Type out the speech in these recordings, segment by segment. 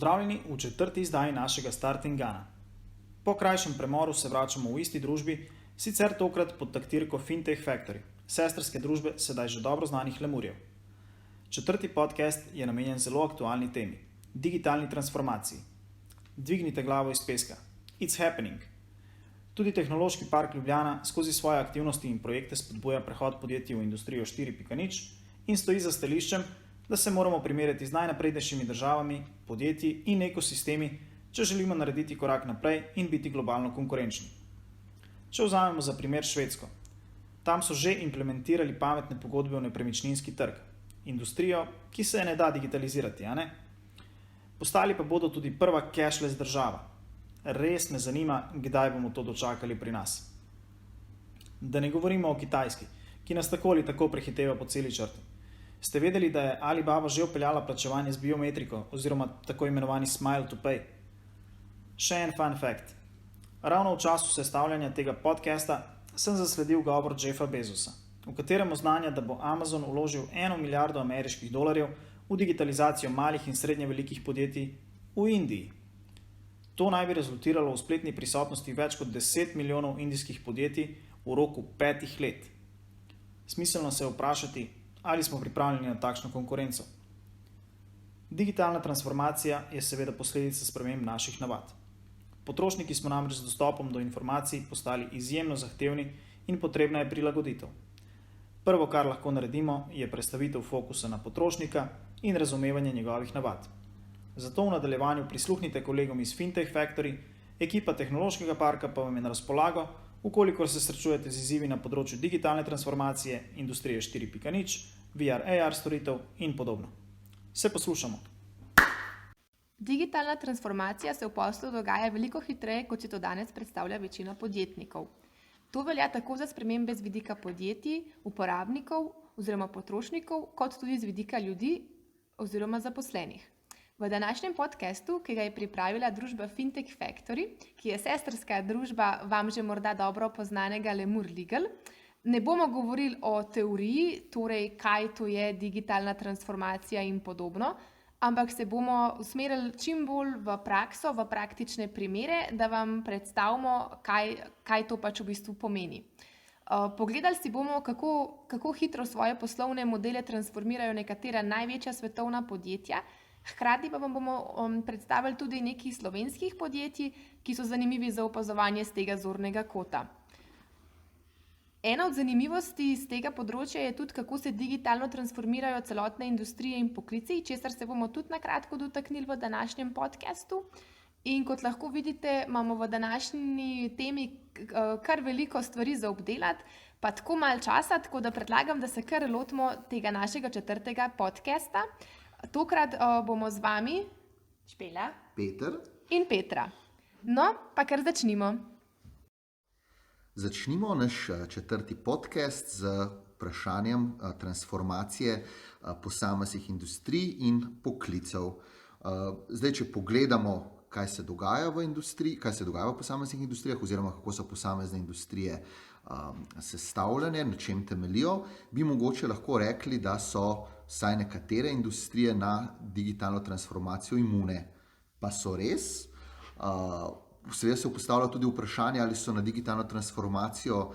Pozdravljeni v 4. izdaji našega Starting Gana. Po krajšem premoru se vračamo v isti družbi, sicer tokrat pod taktirko Fintech Factory, sestrske družbe sedaj že dobro znanih lemurjev. 4. podcast je namenjen zelo aktualni temi – digitalni transformaciji. Dvignite glavo iz peska. It's happening. Tudi Tehnološki park Ljubljana skozi svoje aktivnosti in projekte spodbuja prehod podjetij v industrijo 4.0 in stoji za stališčem, da se moramo primerjati z najnaprednejšimi državami, podjetji in ekosistemi, če želimo narediti korak naprej in biti globalno konkurenčni. Če vzamemo za primer Švedsko. Tam so že implementirali pametne pogodbe v nepremičninski trg, industrijo, ki se ne da digitalizirati, a ne? Postali pa bodo tudi prva cashless država. Res me zanima, kdaj bomo to dočakali pri nas. Da ne govorimo o Kitajski, ki nas tako ali tako prehiteva po celi črti. Ste vedeli, da je Alibaba že vpeljala plačevanje z biometriko oziroma tako imenovani smile to pay? Še en fun fact. Ravno v času sestavljanja tega podcasta sem zasledil govor Jeffa Bezosa, v katerem oznanja, da bo Amazon vložil 1 milijardo ameriških dolarjev v digitalizacijo malih in srednje velikih podjetij v Indiji. To naj bi rezultiralo v spletni prisotnosti več kot 10 milijonov indijskih podjetij v roku 5 let. Smiselno se je vprašati, ali smo pripravljeni na takšno konkurenco. Digitalna transformacija je seveda posledica sprememb naših navad. Potrošniki smo namreč z dostopom do informacij postali izjemno zahtevni in potrebna je prilagoditev. Prvo, kar lahko naredimo, je prestavitev fokusa na potrošnika in razumevanje njegovih navad. Zato v nadaljevanju prisluhnite kolegom iz Fintech Factory, ekipa Tehnološkega parka pa vam je na razpolago, ukolikor se srečujete z izzivi na področju digitalne transformacije, industrije 4.0, VR, AR storitev in podobno. Se poslušamo. Digitalna transformacija se v poslu dogaja veliko hitreje, kot si to danes predstavlja večina podjetnikov. To velja tako za spremembe z vidika podjetij, uporabnikov oziroma potrošnikov, kot tudi z vidika ljudi oziroma zaposlenih. V današnjem podcastu, ki ga je pripravila družba Fintech Factory, ki je sestrska družba vam že morda dobro poznanega Lemur Legal, ne bomo govorili o teoriji, torej kaj to je digitalna transformacija in podobno, ampak se bomo usmerili čim bolj v prakso, v praktične primere, da vam predstavimo, kaj to pač v bistvu pomeni. Pogledali si bomo, kako hitro svoje poslovne modele transformirajo nekatera največja svetovna podjetja, hkrati pa vam bomo predstavili tudi nekaj slovenskih podjetij, ki so zanimivi za opazovanje z tega zornega kota. Ena od zanimivosti z tega področja je tudi, kako se digitalno transformirajo celotne industrije in poklici, česar se bomo tudi na kratko dotaknili v današnjem podcastu. In kot lahko vidite, imamo v današnji temi kar veliko stvari za obdelati, pa tako malo časa, tako da predlagam, da se kar lotimo tega našega 4. podcasta. Tokrat bomo z vami Špela, Peter in Petra. No, pa kar začnimo. Začnimo naš 4. podcast z vprašanjem transformacije posameznih industrij in poklicev. Zdaj, če pogledamo, kaj se dogaja v industriji, kaj se dogaja v posameznih industrijah oziroma kako so posamezne industrije sestavljene, na čem temeljijo, bi mogoče lahko rekli, da so vsaj nekatere industrije na digitalno transformacijo imune. Pa so res? Seveda se postavlja tudi vprašanje, ali so na digitalno transformacijo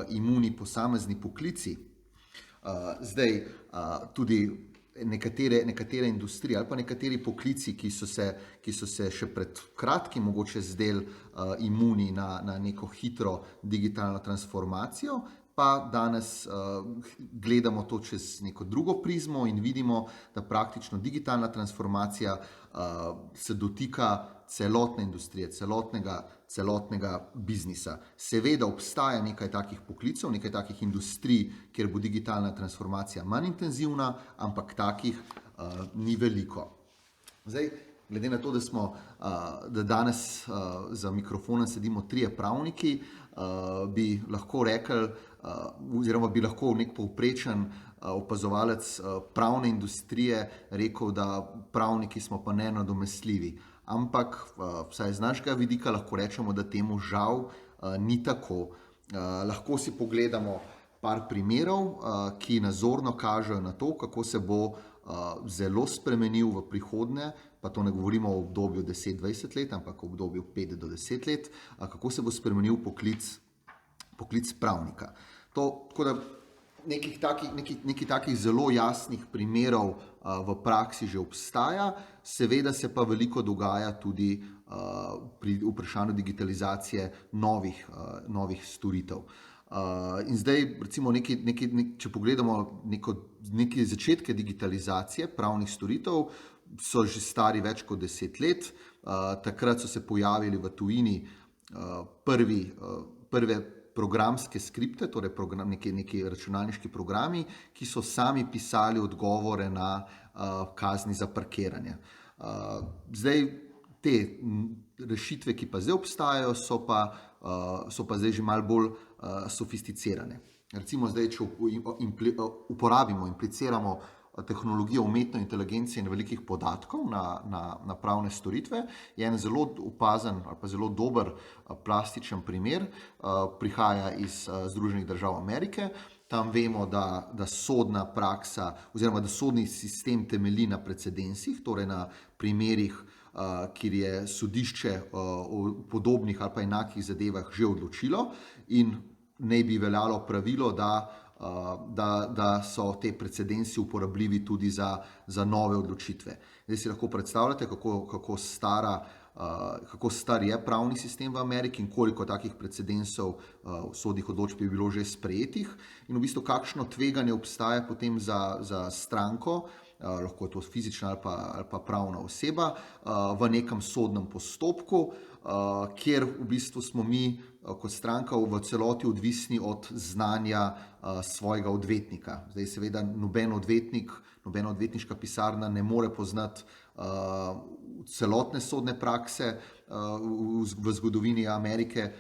imuni posamezni poklici. Zdaj, tudi nekatere industrije ali pa nekateri poklici, ki so se še pred kratkim mogoče zdeli imuni na neko hitro digitalno transformacijo, pa danes gledamo to čez neko drugo prizmo in vidimo, da praktično digitalna transformacija se dotika celotne industrije, celotnega biznisa. Seveda obstaja nekaj takih poklicev, nekaj takih industrij, kjer bo digitalna transformacija manj intenzivna, ampak takih ni veliko. Zdaj, glede na to, da danes za mikrofonom sedimo 3 pravniki, bi lahko rekli, oziroma bi lahko nek povprečen opazovalec pravne industrije rekel, da pravniki smo pa nenadomestljivi. Ampak vsaj z našega vidika lahko rečemo, da temu žal ni tako. Lahko si pogledamo, par primerov, ki nazorno kažejo na to, kako se bo zelo spremenil v prihodnje, pa to ne govorimo o obdobju 10-20 let, ampak o obdobju 5 do 10 let, kako se bo spremenil poklic pravnika. Tako da nekih takih zelo jasnih primerov v praksi že obstaja, seveda se pa veliko dogaja tudi pri vprašanju digitalizacije novih storitev. In zdaj, recimo, če pogledamo neke začetke digitalizacije pravnih storitev, so že stari več kot 10 let. Takrat so se pojavili v tujini prve programske skripte, torej neki računalniški programi, ki so sami pisali odgovore na kazni za parkiranje. Zdaj, te rešitve, ki pa zdaj obstajajo, so pa zdaj že malo bolj sofisticirane. Recimo zdaj, če impliciramo tehnologijo umetne inteligence in velikih podatkov na pravne storitve, je en zelo opazen ali pa zelo dober plastičen primer, prihaja iz Združenih držav Amerike. Tam vemo, da sodna praksa oziroma da sodni sistem temelji na precedensih, torej na primerih, kjer je sodišče o podobnih ali pa enakih zadevah že odločilo in naj bi veljalo pravilo, da so te precedensi uporabljivi tudi za nove odločitve. Zdaj si lahko predstavljate, kako star je pravni sistem v Ameriki in koliko takih precedensov sodnih odločb je bilo že sprejetih in v bistvu kakšno tveganje obstaja potem za stranko, lahko je to fizična ali pa pravna oseba, v nekem sodnem postopku, kjer v bistvu smo mi kot stranka v celoti odvisni od znanja svojega odvetnika. Zdaj seveda noben odvetnik, nobena odvetniška pisarna ne more poznati celotne sodne prakse v zgodovini Amerike.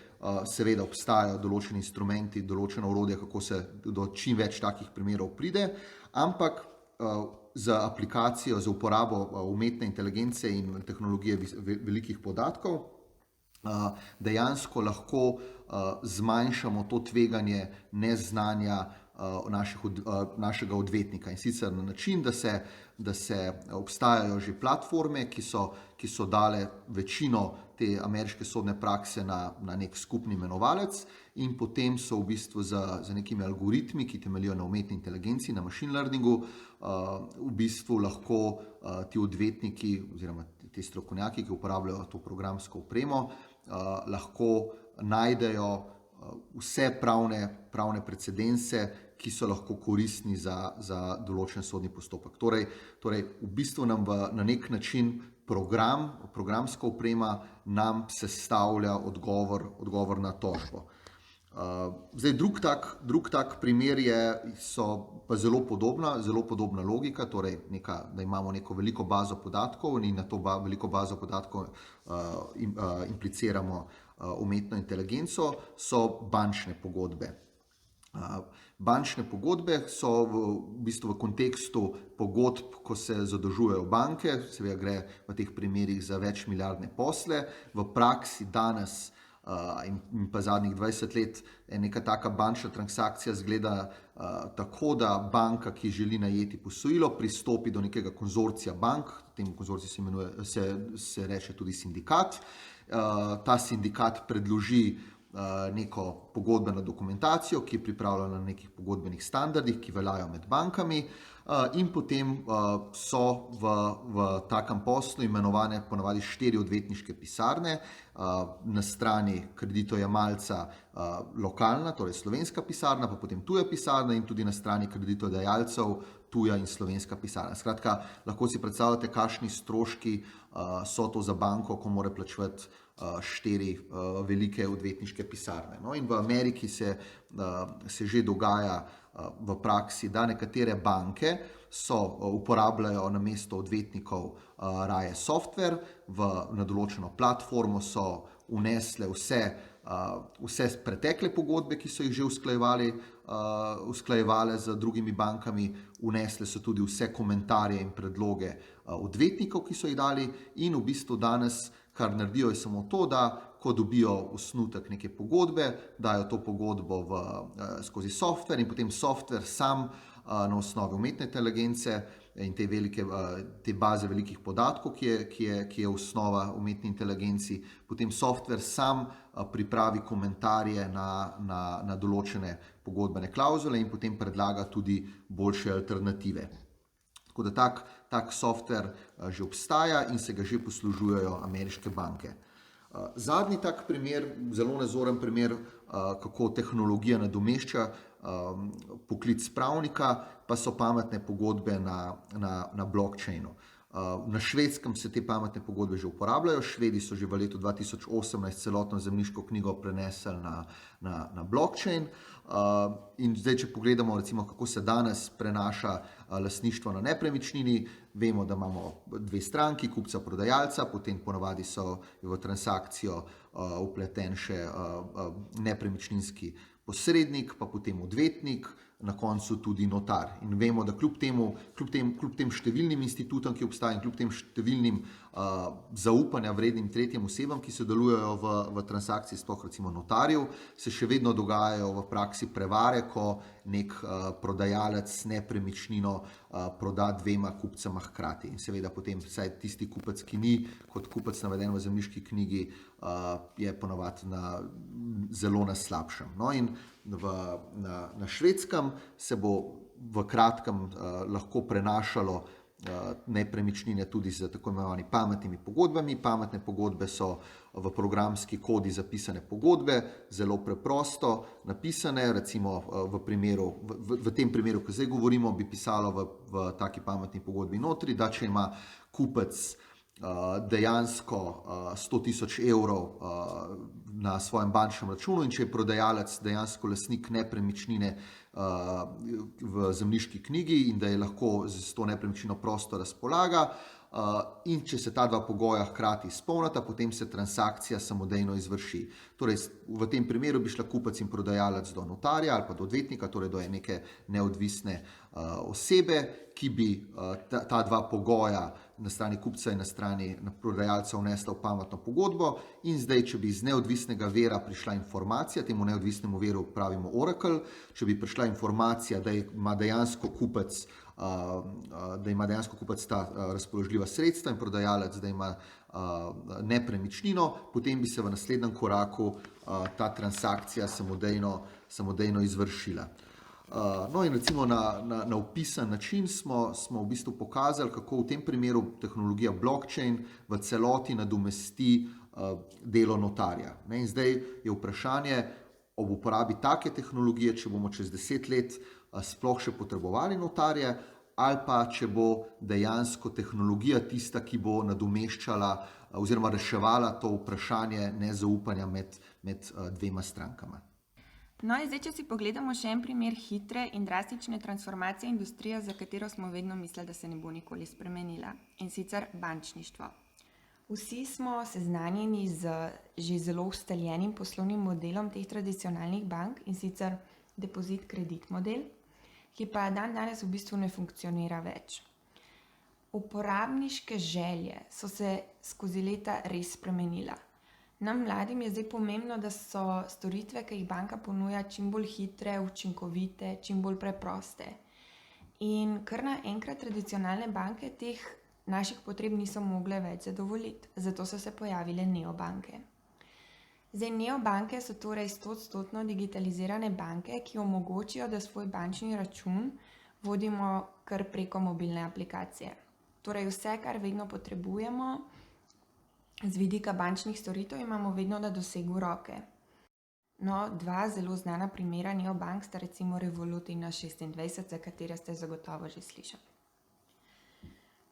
Seveda obstajajo določeni instrumenti, določena orodja, kako se do čim več takih primerov pride, ampak za aplikacijo, za uporabo umetne inteligence in tehnologije velikih podatkov dejansko lahko zmanjšamo to tveganje neznanja našega odvetnika. In sicer na način, da se obstajajo že platforme, ki so dale večino te ameriške sodne prakse na nek skupni imenovalec in potem so v bistvu za nekimi algoritmi, ki temeljijo na umetni inteligenci, na machine learningu, v bistvu lahko ti odvetniki oziroma ti strokovnjaki, ki uporabljajo to programsko opremo, lahko najdejo vse pravne precedense, ki so lahko koristni za določen sodni postopek. Torej v bistvu nam na nek način programska oprema nam sestavlja odgovor na tožbo. Zdaj, drug tak primer so pa zelo podobna logika, torej da imamo neko veliko bazo podatkov in na to veliko bazo podatkov impliciramo umetno inteligenco, so bančne pogodbe. Bančne pogodbe so v bistvu v kontekstu pogodb, ko se zadolžujejo banke, seveda gre v teh primerih za večmilijardne posle. V praksi danes in pa zadnjih 20 let neka taka bančna transakcija izgleda tako, da banka, ki želi najeti posojilo, pristopi do nekega konzorcija bank, tem konzorciju se reče tudi sindikat. Ta sindikat predloži neko pogodbeno dokumentacijo, ki je pripravljena na nekih pogodbenih standardih, ki veljajo med bankami, in potem so v takem poslu imenovane ponavadi 4 odvetniške pisarne, na strani kreditojemalca lokalna, torej slovenska pisarna, pa potem tuja pisarna in tudi na strani kreditodajalcev tuja in slovenska pisarna. Skratka, lahko si predstavljate, kakšni stroški so to za banko, ko mora plačevati 4 velike odvetniške pisarne. No, in v Ameriki se že dogaja v praksi, da nekatere banke uporabljajo namesto odvetnikov raje software, na določeno platformo so vnesle vse pretekle pogodbe, ki so jih že usklajevale z drugimi bankami, vnesle so tudi vse komentarje in predloge odvetnikov, ki so jih dali, in v bistvu danes, kar naredijo, je samo to, da ko dobijo osnutek neke pogodbe, dajo to pogodbo skozi softver in potem softver sam na osnovi umetne inteligence in te baze velikih podatkov, ki je osnova umetni inteligenci, potem softver sam pripravi komentarje na določene pogodbene klavzule in potem predlaga tudi boljše alternative. Tako da tak softver že obstaja in se ga že poslužujejo ameriške banke. Zadnji tak primer, zelo nazoren primer, kako tehnologija nadomešča poklic pravnika, pa so pametne pogodbe na blockchainu. Na Švedskem se te pametne pogodbe že uporabljajo, Švedi so že v letu 2018 celotno zemljiško knjigo prenesli na blockchain. In zdaj, če pogledamo, recimo, kako se danes prenaša lastništvo na nepremičnini, vemo, da imamo dve stranki, kupca in prodajalca, potem ponavadi so v transakcijo vpleten še nepremičninski posrednik, pa potem odvetnik, na koncu tudi notar. In vemo, da kljub tem številnim institutom, ki obstajajo, in kljub tem številnim zaupanja vrednim tretjim osebam, ki sodelujejo v transakciji, sploh recimo notarjev, se še vedno dogajajo v praksi prevare, ko nek prodajalec nepremičnino proda dvema kupcema hkrati. In seveda potem vsaj tisti kupec, ki ni kot kupec naveden v zemljiški knjigi, je ponavadi zelo na slabšem. No, in na Švedskem se bo v kratkem lahko prenašalo nepremičnine tudi z tako imenovanimi pametnimi pogodbami. Pametne pogodbe so v programski kodi zapisane pogodbe, zelo preprosto napisane, recimo v tem primeru, ko zdaj govorimo, bi pisalo v taki pametni pogodbi notri, da če ima kupec dejansko 100.000 evrov na svojem bančnem računu in če je prodajalec dejansko lastnik nepremičnine v zemljiški knjigi in da je lahko z to nepremičnino prosto razpolaga, in če se ta dva pogoja hkrati izpolnita, potem se transakcija samodejno izvrši. Torej, v tem primeru bi šla kupec in prodajalec do notarja ali pa do odvetnika, torej do neke neodvisne osebe, ki bi ta dva pogoja na strani kupca in na strani prodajalca vnesla v pametno pogodbo. In zdaj, če bi iz neodvisnega vira prišla informacija, temu neodvisnemu viru pravimo Oracle, če bi prišla informacija, da ima dejansko kupec ta razpoložljiva sredstva in prodajalec, da ima nepremičnino, potem bi se v naslednjem koraku ta transakcija samodejno izvršila. No in recimo na opisan način smo v bistvu pokazali, kako v tem primeru tehnologija blockchain v celoti nadomesti delo notarja. In zdaj je vprašanje ob uporabi take tehnologije, če bomo čez 10 let sploh še potrebovali notarje, ali pa če bo dejansko tehnologija tista, ki bo nadomeščala oziroma reševala to vprašanje nezaupanja med dvema strankama. No, in zdaj, če si pogledamo še en primer hitre in drastične transformacije industrije, za katero smo vedno mislili, da se ne bo nikoli spremenila, in sicer bančništvo. Vsi smo seznanjeni z že zelo ustaljenim poslovnim modelom teh tradicionalnih bank, in sicer depozit-kredit model, ki pa danes v bistvu ne funkcionira več. Uporabniške želje so se skozi leta res spremenila. Nam mladim je zdaj pomembno, da so storitve, ki jih banka ponuja, čim bolj hitre, učinkovite, čim bolj preproste. In kar naenkrat tradicionalne banke teh naših potreb niso mogle več zadovoljiti, zato so se pojavile neobanke. Zdaj, neobanke so torej 100% digitalizirane banke, ki omogočijo, da svoj bančni račun vodimo kar preko mobilne aplikacije. Torej vse, kar vedno potrebujemo, z vidika bančnih storitev imamo vedno na dosegu roke. No, dva zelo znana primera neobank sta recimo Revolut in N26, za katere ste zagotovo že slišali.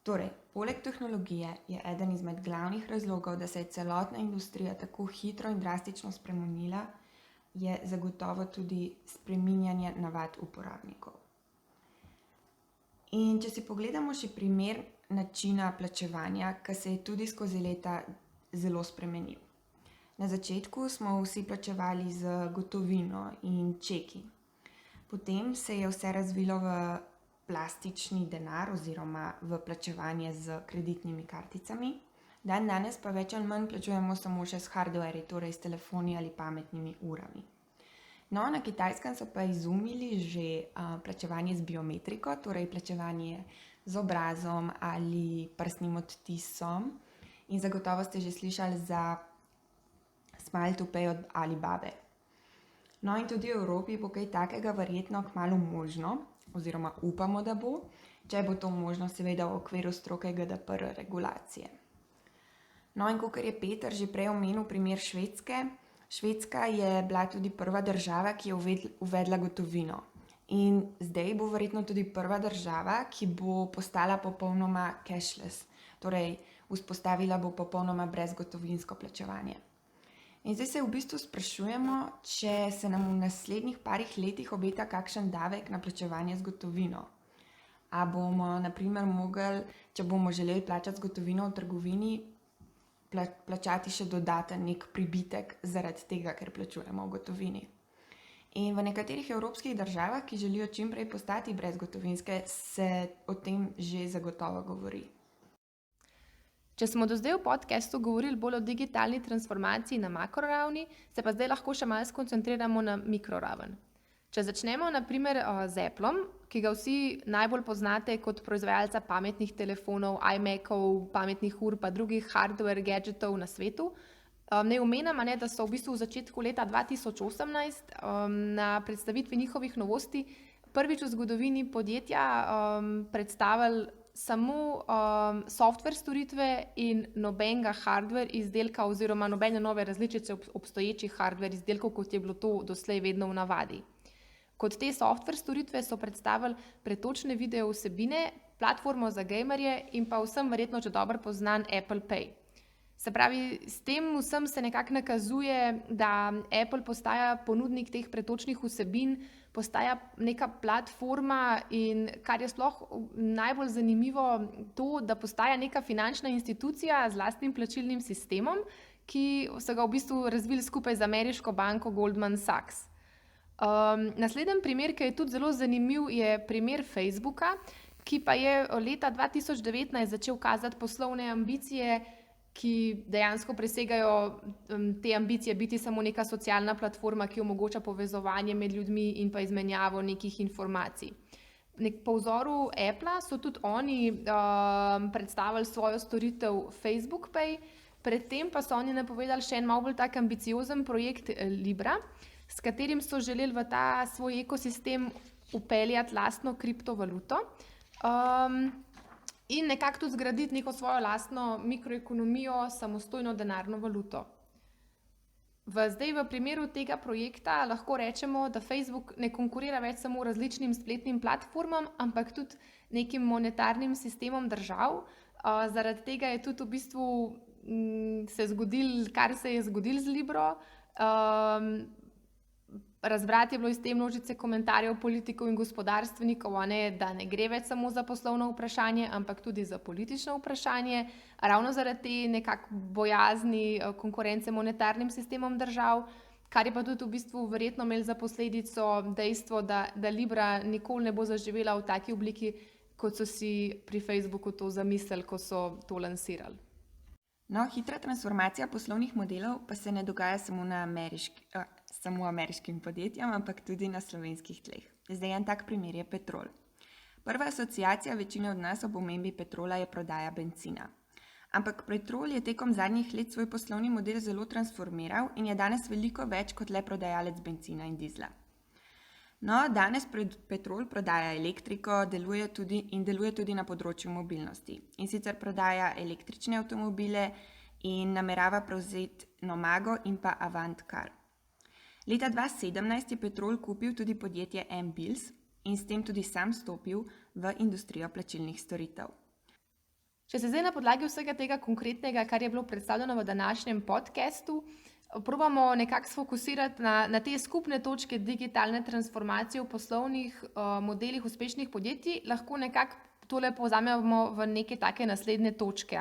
Torej, poleg tehnologije je eden izmed glavnih razlogov, da se je celotna industrija tako hitro in drastično spremenila, je zagotovo tudi spreminjanje navad uporabnikov. In če si pogledamo še primer načina plačevanja, ki se je tudi skozi leta zelo spremenil. Na začetku smo vsi plačevali z gotovino in čeki. Potem se je vse razvilo v plastični denar oziroma v plačevanje z kreditnimi karticami. Danes pa več ali manj plačujemo samo še s hardwarji, torej s telefoni ali pametnimi urami. No, na Kitajskem so pa izumili že plačevanje z biometriko, torej plačevanje z obrazom ali prstnim odtisom. In zagotovo ste že slišali za Smile to Pay od Alibabe. No in tudi v Evropi bo kaj takega verjetno kmalu možno, oziroma upamo, da bo, če bo to možno seveda v okviru stroge GDPR regulacije. No in kakor je Peter že prej omenil primer Švedske, Švedska je bila tudi prva država, ki je uvedla gotovino. In zdaj bo verjetno tudi prva država, ki bo postala popolnoma cashless, torej vzpostavila bo popolnoma brezgotovinsko plačevanje. In zdaj se v bistvu sprašujemo, če se nam v naslednjih parih letih obeta kakšen davek na plačevanje z gotovino. A bomo, na primer, mogli, če bomo želeli plačati z gotovino v trgovini, plačati še dodaten nek pribitek zaradi tega, ker plačujemo v gotovini. In v nekaterih evropskih državah, ki želijo čim prej postati brezgotovinske, se o tem že zagotovo govori. Če smo do zdaj v podcastu govorili bolj o digitalni transformaciji na makroravni, se pa zdaj lahko še malo skoncentriramo na mikroraven. Če začnemo na primer z Applom, ki ga vsi najbolj poznate kot proizvajalca pametnih telefonov, iMacov, pametnih ur pa drugih hardware gadgetov na svetu, naj omenim, da so v bistvu v začetku leta 2018 na predstavitvi njihovih novosti prvič v zgodovini podjetja predstavili samo software storitve in nobenega hardware izdelka oziroma nobene nove različice obstoječih hardware izdelkov, kot je bilo to doslej vedno v navadi. Kot te software storitve so predstavili pretočne video vsebine, platformo za gamerje in pa vsem verjetno že dobro poznan Apple Pay. Se pravi, s tem vsem se nekako nakazuje, da Apple postaja ponudnik teh pretočnih vsebin, postaja neka platforma in kar je sploh najbolj zanimivo to, da postaja neka finančna institucija z lastnim plačilnim sistemom, ki so ga v bistvu razvili skupaj z ameriško banko Goldman Sachs. Naslednji primer, ki je tudi zelo zanimiv, je primer Facebooka, ki pa je leta 2019 začel kazati poslovne ambicije, ki dejansko presegajo te ambicije biti samo neka socialna platforma, ki omogoča povezovanje med ljudmi in pa izmenjavo nekih informacij. Po vzoru Appla so tudi oni predstavili svojo storitev Facebook Pay, predtem pa so oni napovedali še en malo bolj tak ambiciozen projekt Libra, s katerim so želeli v ta svoj ekosistem vpeljati lastno kriptovaluto in nekako tudi zgraditi neko svojo lastno mikroekonomijo, samostojno denarno valuto. Zdaj v primeru tega projekta lahko rečemo, da Facebook ne konkurira več samo različnim spletnim platformam, ampak tudi nekim monetarnim sistemom držav. Zaradi tega je tudi v bistvu se zgodil, kar se je zgodil z Libro. Razbrati je bilo iz te množice komentarjev politikov in gospodarstvenikov, da ne gre več samo za poslovno vprašanje, ampak tudi za politično vprašanje, ravno zaradi te nekako bojazni konkurence monetarnim sistemom držav, kar je pa tudi v bistvu verjetno imelo za posledico dejstvo, da Libra nikoli ne bo zaživela v taki obliki, kot so si pri Facebooku to zamislili, ko so to lansirali. No, hitra transformacija poslovnih modelov pa se ne dogaja samo ameriškim podjetjem, ampak tudi na slovenskih tleh. Zdaj en tak primer je Petrol. Prva asociacija večine od nas ob omembi Petrola je prodaja bencina. Ampak Petrol je tekom zadnjih let svoj poslovni model zelo transformiral in je danes veliko več kot le prodajalec bencina in dizla. No, danes Petrol prodaja elektriko, deluje tudi na področju mobilnosti. In sicer prodaja električne avtomobile in namerava prevzeti Nomago in pa Avantcar. Leta 2017 je Petrol kupil tudi podjetje M-Bills in s tem tudi sam stopil v industrijo plačilnih storitev. Če se zdaj na podlagi vsega tega konkretnega, kar je bilo predstavljeno v današnjem podcastu, probamo nekako sfokusirati na te skupne točke digitalne transformacije v poslovnih modelih uspešnih podjetij, lahko nekako tole povzamemo v neke take naslednje točke.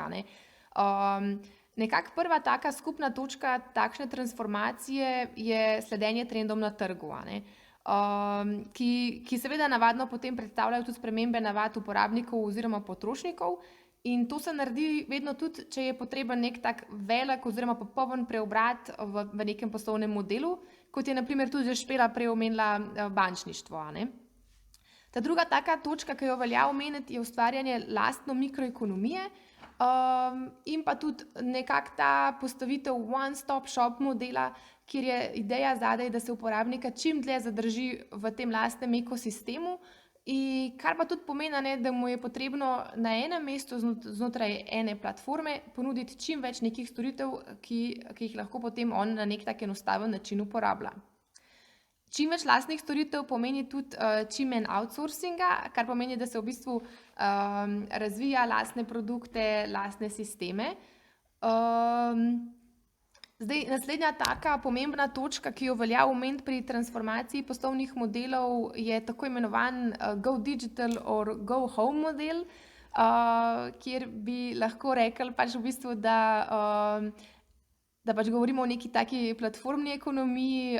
Nekako prva taka skupna točka takšne transformacije je sledenje trendom na trgu, ki seveda navadno potem predstavljajo tudi spremembe navad uporabnikov oziroma potrošnikov, In to se naredi vedno tudi, če je potreben nek tak velik oziroma popoln preobrat v nekem poslovnem modelu, kot je naprimer tudi že Špela prej omenila bančništvo. A ne? Ta druga taka točka, ki jo velja omeniti, je ustvarjanje lastno mikroekonomije in pa tudi nekako ta postavitev one-stop shop modela, kjer je ideja zadaj, da se uporabnika čim dlje zadrži v tem lastnem ekosistemu, in kar pa tudi pomeni, da mu je potrebno na enem mestu znotraj ene platforme ponuditi čim več nekih storitev, ki jih lahko potem on na nek tak enostaven način uporablja. Čim več lastnih storitev pomeni tudi čim manj outsourcinga, kar pomeni, da se v bistvu razvija lastne produkte, lastne sisteme. Zdaj, naslednja taka pomembna točka, ki jo velja omeniti pri transformaciji poslovnih modelov, je tako imenovan Go Digital or Go Home model, kjer bi lahko rekli pač v bistvu, da pač govorimo o neki taki platformni ekonomiji,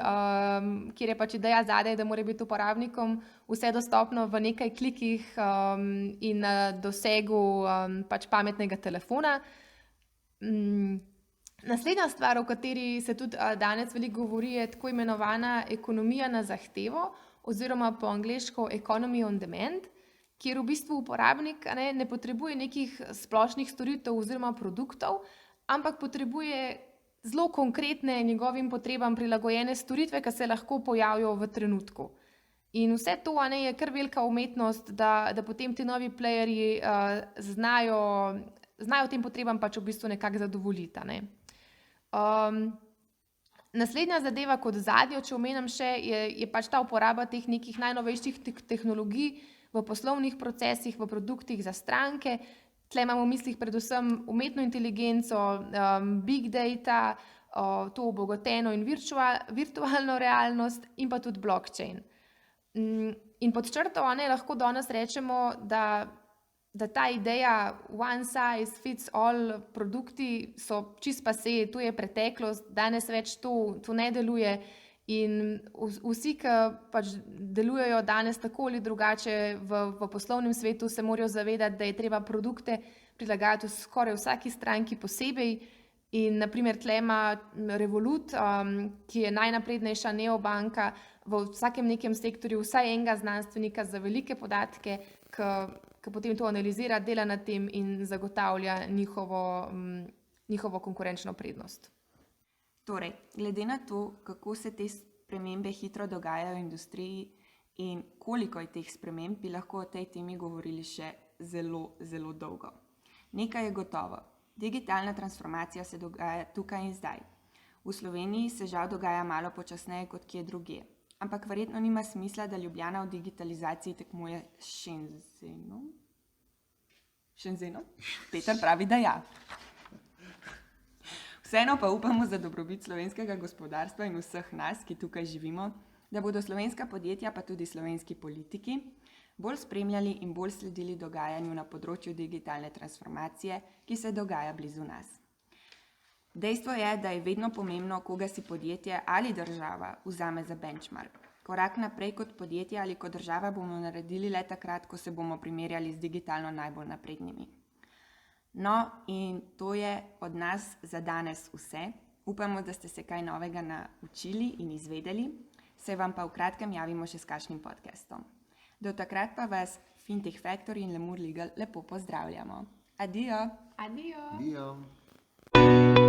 kjer je pač ideja zadaj, da mora biti uporabnikom vse dostopno v nekaj klikih in na dosegu pač pametnega telefona. Naslednja stvar, o kateri se tudi danes veliko govori, je tako imenovana ekonomija na zahtevo oziroma po angleško economy on demand, kjer v bistvu uporabnik ne potrebuje nekih splošnih storitev oziroma produktov, ampak potrebuje zelo konkretne njegovim potrebam prilagojene storitve, ki se lahko pojavijo v trenutku. In vse to je kar velika umetnost, da potem ti novi playerji znajo tem potrebam pač v bistvu nekako zadovoljiti. Naslednja zadeva kot zadnjo, če omenim še, je pač ta uporaba teh nekih najnovejših tehnologij v poslovnih procesih, v produktih za stranke. Tle imamo v mislih predvsem umetno inteligenco, big data, to obogateno in virtualno realnost in pa tudi blockchain. In pod črto lahko danes rečemo, da ta ideja one size fits all produkti so čist pase, to je preteklost, danes več to ne deluje in vsi, ki pač delujejo danes tako ali drugače v poslovnem svetu, se morajo zavedati, da je treba produkte prilagajati skoraj vsaki stranki posebej. In naprimer tle ima Revolut, ki je najnaprednejša neobanka, v vsakem nekem sektorju vsaj enega znanstvenika za velike podatke, ki potem to analizira, dela na tem in zagotavlja njihovo konkurenčno prednost. Torej, glede na to, kako se te spremembe hitro dogajajo v industriji in koliko je teh sprememb, bi lahko o tej temi govorili še zelo, zelo dolgo. Nekaj je gotovo. Digitalna transformacija se dogaja tukaj in zdaj. V Sloveniji se žal dogaja malo počasneje kot kje drugje. Ampak verjetno nima smisla, da Ljubljana v digitalizaciji tekmuje s Šenzenom? Peter pravi, da ja. Vseeno pa upamo za dobrobit slovenskega gospodarstva in vseh nas, ki tukaj živimo, da bodo slovenska podjetja, pa tudi slovenski politiki, bolj spremljali in bolj sledili dogajanju na področju digitalne transformacije, ki se dogaja blizu nas. Dejstvo je, da je vedno pomembno, koga si podjetje ali država vzame za benchmark. Korak naprej kot podjetje ali kot država bomo naredili le takrat, ko se bomo primerjali z digitalno najbolj naprednimi. No, in to je od nas za danes vse. Upamo, da ste se kaj novega naučili in izvedeli, se vam pa v kratkem javimo še s kakšnim podcastom. Do takrat pa vas Fintech Factory in Lemur Legal lepo pozdravljamo. Adijo! Adijo! Adijo.